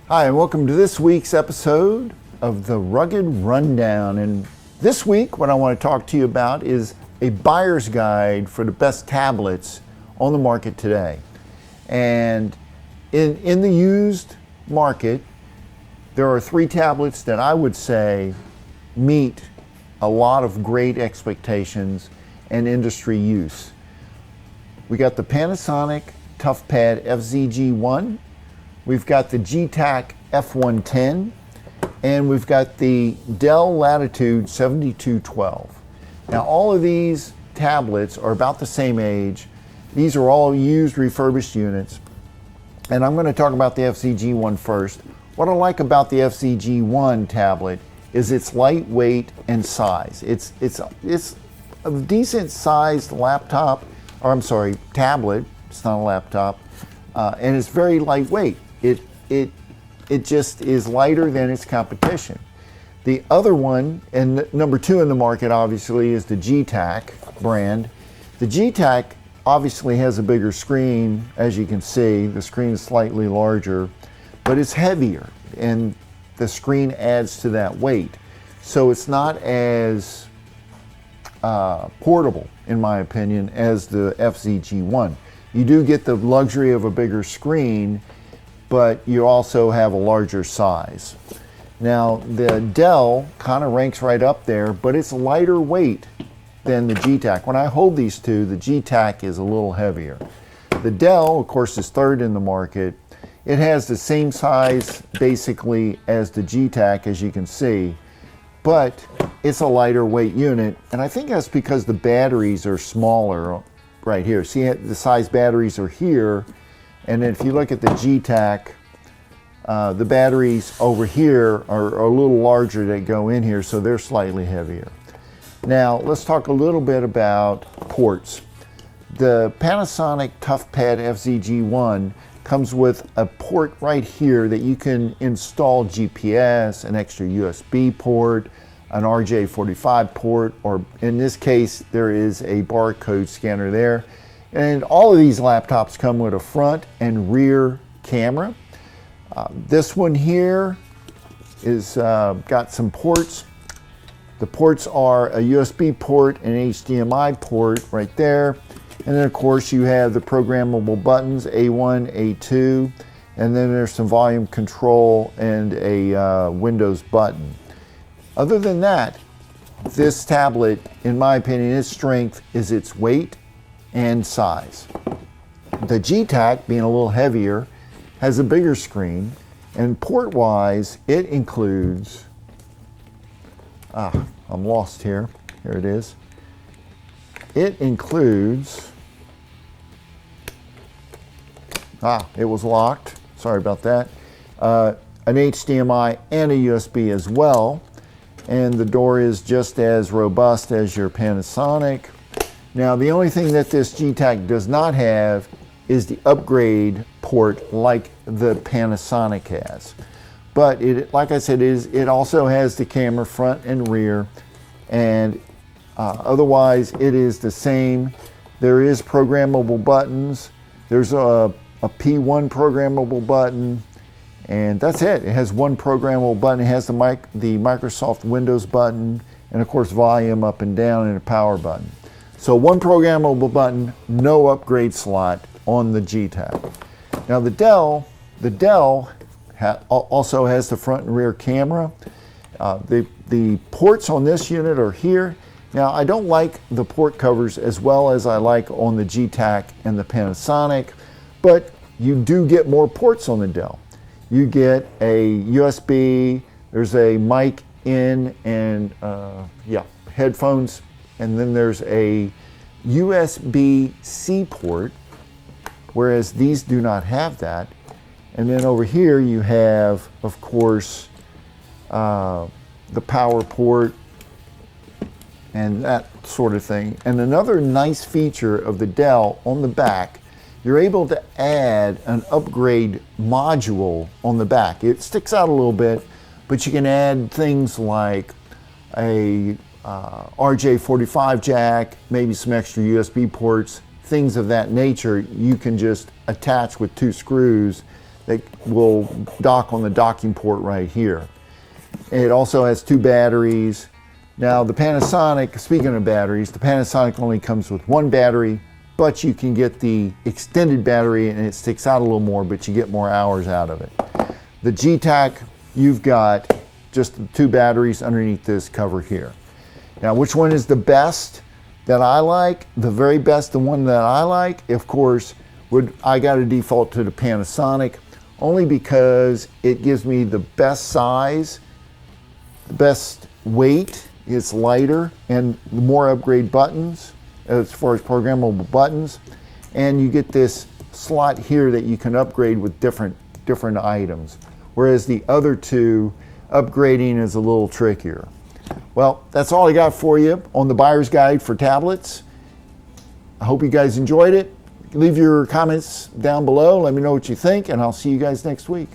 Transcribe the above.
Hi, and welcome to this week's episode of the Rugged Rundown. And this week, what I want to talk to you about is a buyer's guide for the best tablets on the market today. And in the used market, there are three tablets that I would say meet a lot of great expectations and industry use. We got the Panasonic Toughpad FZG1. We've got the Getac F110, and we've got the Dell Latitude 7212. Now, all of these tablets are about the same age. These are all used refurbished units, and I'm going to talk about the FZG1 first. What I like about the FZG1 tablet is its lightweight and size. It's a decent sized laptop, or I'm sorry, tablet. It's not a laptop, and it's very lightweight. It just is lighter than its competition. The other one, and number two in the market obviously, is the Getac brand. The Getac obviously has a bigger screen, as you can see. The screen is slightly larger, but it's heavier, and the screen adds to that weight. So it's not as portable, in my opinion, as the FZG1. You do get the luxury of a bigger screen, but you also have a larger size. Now, the Dell kind of ranks right up there, but it's lighter weight than the Getac. When I hold these two, the Getac is a little heavier. The Dell, of course, is third in the market. It has the same size, basically, as the Getac, as you can see, but it's a lighter weight unit, and I think that's because the batteries are smaller right here. See, the size batteries are here, and if you look at the Getac, the batteries over here are a little larger that go in here, so they're slightly heavier. Now, let's talk a little bit about ports. The Panasonic Toughpad FZG1 comes with a port right here that you can install GPS, an extra USB port, an RJ45 port, or in this case, there is a barcode scanner there. And all of these laptops come with a front and rear camera. This one here is got some ports. The ports are a USB port and HDMI port right there. And then of course you have the programmable buttons, A1, A2, and then there's some volume control and a Windows button. Other than that, this tablet, in my opinion, its strength is its weight and size. The Getac, being a little heavier, has a bigger screen, and port-wise, it includes, I'm lost here, here it is. It includes, it was locked, sorry about that, an HDMI and a USB as well, and the door is just as robust as your Panasonic. Now, the only thing that this Getac does not have is the upgrade port like the Panasonic has. But it, like I said, it also has the camera front and rear, and otherwise it is the same. There is programmable buttons. There's a P1 programmable button, and that's it. It has one programmable button. It has the Microsoft Windows button, and of course volume up and down, and a power button. So one programmable button, no upgrade slot on the Getac. Now the Dell also has the front and rear camera. The ports on this unit are here. Now I don't like the port covers as well as I like on the Getac and the Panasonic, but you do get more ports on the Dell. You get a USB, there's a mic in, and headphones, and then there's a USB-C port, whereas these do not have that. And then over here you have, of course, the power port and that sort of thing. And another nice feature of the Dell, on the back, you're able to add an upgrade module on the back. It sticks out a little bit, but you can add things like a RJ45 jack, maybe some extra USB ports, things of that nature. You can just attach with two screws that will dock on the docking port right here. It also has 2 batteries. Now the Panasonic, speaking of batteries, the Panasonic only comes with 1 battery, but you can get the extended battery and it sticks out a little more, but you get more hours out of it. The Getac, you've got just 2 batteries underneath this cover here. Now, which one is the best that I like? The very best, the one that I like, of course, I got to default to the Panasonic, only because it gives me the best size, the best weight. It's lighter and more upgrade buttons as far as programmable buttons, and you get this slot here that you can upgrade with different items, whereas the other 2 upgrading is a little trickier. Well, that's all I got for you on the buyer's guide for tablets. I hope you guys enjoyed it. Leave your comments down below. Let me know what you think, and I'll see you guys next week.